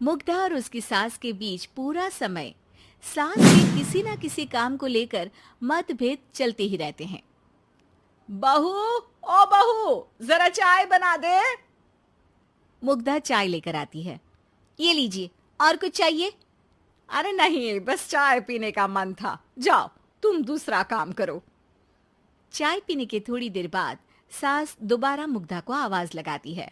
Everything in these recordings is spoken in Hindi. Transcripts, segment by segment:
मुग्धा और उसकी सास के बीच पूरा समय सास के किसी न किसी काम को लेकर मतभेद चलते ही रहते हैं। बहू, ओ बहू, जरा चाय बना दे। मुग्धा चाय लेकर आती है। ये लीजिए, और कुछ चाहिए? अरे नहीं, बस चाय पीने का मन था। जाओ, तुम दूसरा काम करो। चाय पीने के थोड़ी देर बाद सास दोबारा मुग्धा को आवाज लगाती है।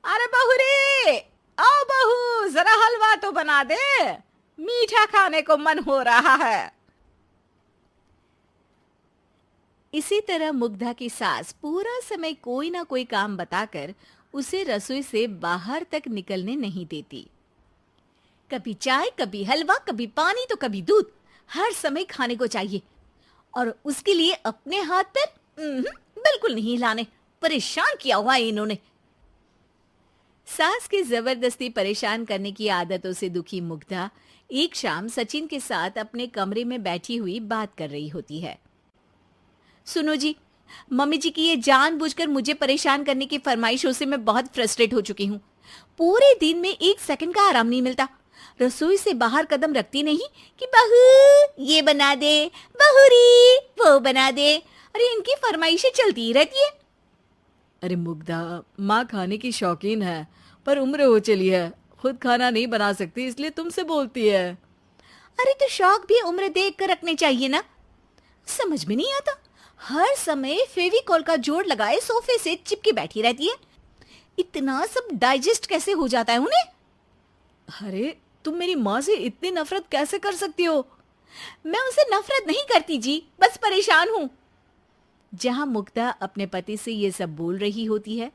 अरे बहू रे, आओ बहू, जरा हलवा तो बना दे, मीठा खाने को मन हो रहा है। इसी तरह मुग्धा की सास पूरा समय कोई ना कोई काम बताकर उसे रसोई से बाहर तक निकलने नहीं देती। कभी चाय, कभी हलवा, कभी पानी तो कभी दूध, हर समय खाने को चाहिए और उसके लिए अपने हाथ पैर बिल्कुल नहीं हिलाने। परेशान किया हुआ है इन्होंने। सास की जबरदस्ती परेशान करने की आदतों से दुखी मुग्धा एक शाम सचिन के साथ अपने कमरे में बैठी हुई बात कर रही होती है। सुनो जी, मम्मी जी की ये जानबूझकर मुझे परेशान करने की फरमाइशों से मैं बहुत फ्रस्ट्रेट हो चुकी हूँ। पूरे दिन में एक सेकंड का आराम नहीं मिलता। रसोई से बाहर कदम रखती नहीं कि बहू ये बना दे, बहुरी वो बना दे। अरे इनकी फरमाइशें चलती ही रहती है। अरे मुग्धा, माँ खाने की शौकीन है, पर उम्र हो चली है, खुद खाना नहीं बना सकती, इसलिए तुमसे बोलती है। अरे तो शौक भी उम्र देख कर रखने चाहिए ना। समझ में नहीं आता, हर समय फेविकॉल का जोड़ लगाए सोफे से चिपके बैठी रहती है। इतना सब डाइजेस्ट कैसे हो जाता है उन्हें? अरे तुम मेरी माँ से इतनी नफरत कैसे कर सकती हो? मैं उनसे नफरत नहीं करती जी, बस परेशान हूँ। जहां मुग्धा अपने पति से ये सब बोल रही होती है,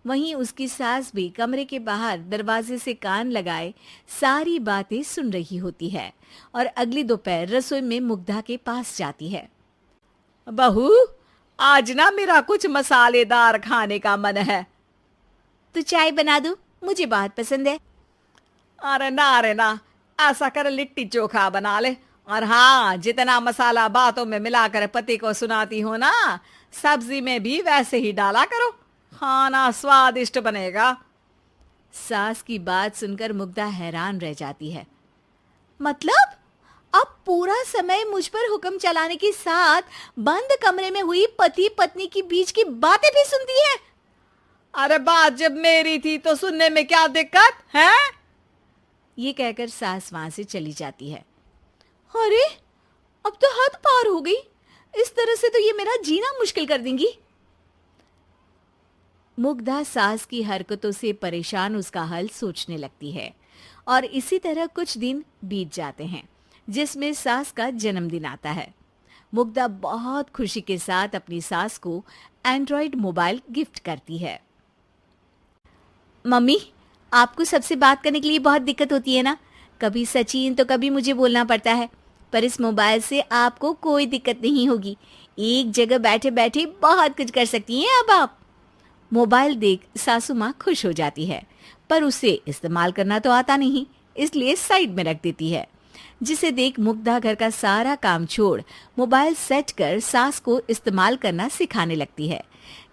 वहीं उसकी सास भी कमरे के बाहर दरवाजे से कान लगाए सारी बातें सुन रही होती है और अगली दोपहर रसोई में मुग्धा के पास जाती है। बहू, आज ना मेरा कुछ मसालेदार खाने का मन है। तो चाय बना दूं? मुझे बहुत पसंद है। अरे ना, ऐसा कर लिट्टी चोखा बना ले। और हाँ, जितना मसाला बातों में मिलाकर पति को सुनाती हो ना, सब्जी में भी वैसे ही डाला करो, खाना स्वादिष्ट बनेगा। सास की बात सुनकर मुग्धा हैरान रह जाती है। मतलब अब पूरा समय मुझ पर हुक्म चलाने के साथ बंद कमरे में हुई पति पत्नी की बीच की बातें भी सुनती है? अरे बात जब मेरी थी तो सुनने में क्या दिक्कत है? ये कहकर सास वहां से चली जाती है। अरे अब तो हद पार हो गई। इस तरह से तो ये मेरा जीना मुश्किल कर देंगी। मुग्धा सास की हरकतों से परेशान उसका हल सोचने लगती है और इसी तरह कुछ दिन बीत जाते हैं, जिसमें सास का जन्मदिन आता है। मुग्धा बहुत खुशी के साथ अपनी सास को एंड्रॉइड मोबाइल गिफ्ट करती है। मम्मी, आपको सबसे बात करने के लिए बहुत दिक्कत होती है ना? कभी सचिन तो कभी मुझे बोलना पड़ता है, पर इस मोबाइल से आपको कोई दिक्कत नहीं होगी। एक जगह बैठे बैठे बहुत कुछ कर सकती हैं अब आप। मोबाइल देख सासू माँ खुश हो जाती है, पर उसे इस्तेमाल करना तो आता नहीं, इसलिए साइड में रख देती है। जिसे देख मुग्धा घर का सारा काम छोड़ मोबाइल सेट कर सास को इस्तेमाल करना सिखाने लगती है,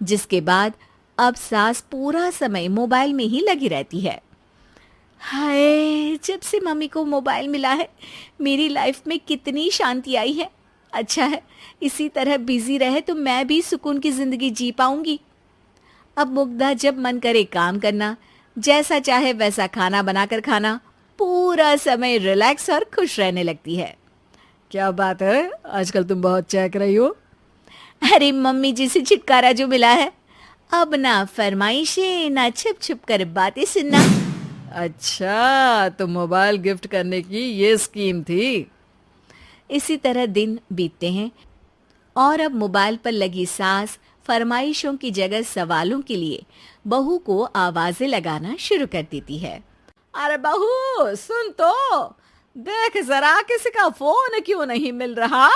जिसके बाद अब सास पूरा समय मोबाइल में ही लगी रहती है। हाय, जब से मम्मी को मोबाइल मिला है मेरी लाइफ में कितनी शांति आई है। अच्छा है, इसी तरह बिजी रहे तो मैं भी सुकून की जिंदगी जी पाऊंगी। अब मुग्धा जब मन करे काम करना, जैसा चाहे वैसा खाना बनाकर खाना, पूरा समय रिलैक्स और खुश रहने लगती है। क्या बात है, आजकल तुम बहुत चहक रही हो। अरे मम्मी जी से छुटकारा जो मिला है, अब ना फरमाइशें ना छुप छुप कर बातें सुनना। अच्छा, तो मोबाइल गिफ्ट करने की ये स्कीम थी। इसी तरह दिन बीतते हैं और अब मोबाइल पर लगी सास फरमाइशों की जगह सवालों के लिए बहू को आवाजें लगाना शुरू कर देती है। अरे बहू, सुन तो, देख जरा किसी का फोन क्यों नहीं मिल रहा?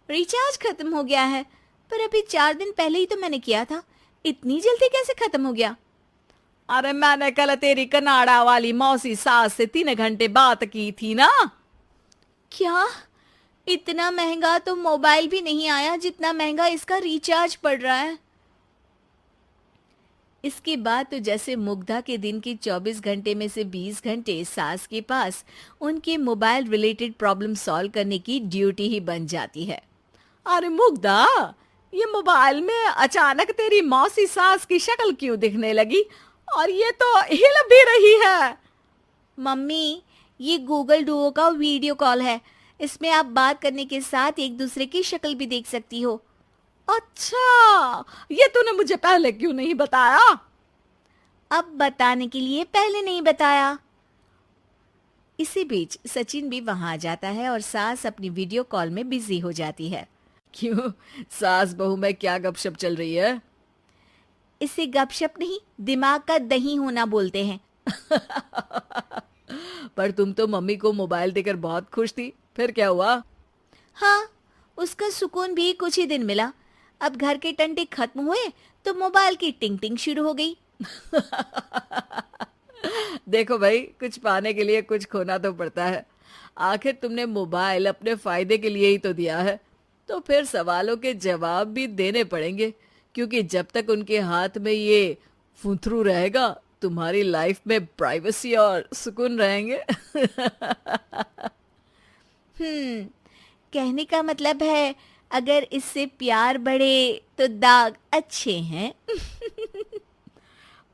रिचार्ज खत्म हो गया है, पर अभी 4 दिन पहले ही तो मैंने किया था। इतनी जल्दी कैसे खत्म हो गया? अरे मैंने कल तेरी कनाडा वाली मौसी सास से 3 घंटे बात की थी ना। क्या? इतना महंगा तो मोबाइल भी नहीं आया जितना महंगा इसका रिचार्ज पड़ रहा है। इसके बाद तो जैसे मुग्धा के दिन के 24 घंटे में से 20 घंटे सास के पास उनके मोबाइल रिलेटेड प्रॉब्लम सॉल्व करने की ड्यूटी ही बन जाती है। अरे मुग्धा, ये मोबाइल में अचानक तेरी मौसी सास की शक्ल क्यों दिखने लगी? और ये तो हिल भी रही है। मम्मी, ये गूगल डुओ का वीडियो कॉल है। इसमें आप बात करने के साथ एक दूसरे की शक्ल भी देख सकती हो। अच्छा, ये तूने मुझे पहले क्यों नहीं बताया? अब बताने के लिए पहले नहीं बताया। इसी बीच सचिन भी वहां आ जाता है और सास अपनी वीडियो कॉल में बिजी हो जाती है। क्यों, सास बहू में क्या गपशप चल रही है? इसे गपशप नहीं, दिमाग का दही होना बोलते हैं। पर तुम तो मम्मी को मोबाइल देकर बहुत खुश थी, फिर क्या हुआ? हाँ, उसका सुकून भी कुछ ही दिन मिला। अब घर के टंटे खत्म हुए तो मोबाइल की टिंग टिंग शुरू हो गई। देखो भाई, कुछ पाने के लिए कुछ खोना तो पड़ता है। आखिर तुमने मोबाइल अपने फायदे के लिए ही तो दिया है, तो फिर सवालों के जवाब भी देने पड़ेंगे, क्योंकि जब तक उनके हाथ में ये फुंथरू रहेगा, तुम्हारी लाइफ में प्राइवेसी और सुकून रहेंगे। कहने का मतलब है अगर इससे प्यार बढ़े तो दाग अच्छे हैं।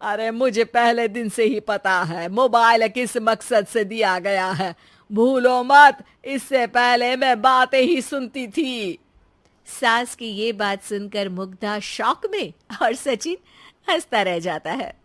अरे मुझे पहले दिन से ही पता है मोबाइल किस मकसद से दिया गया है। भूलो मत, इससे पहले मैं बातें ही सुनती थी। सास की ये बात सुनकर मुग्धा शॉक में और सचिन हंसता रह जाता है।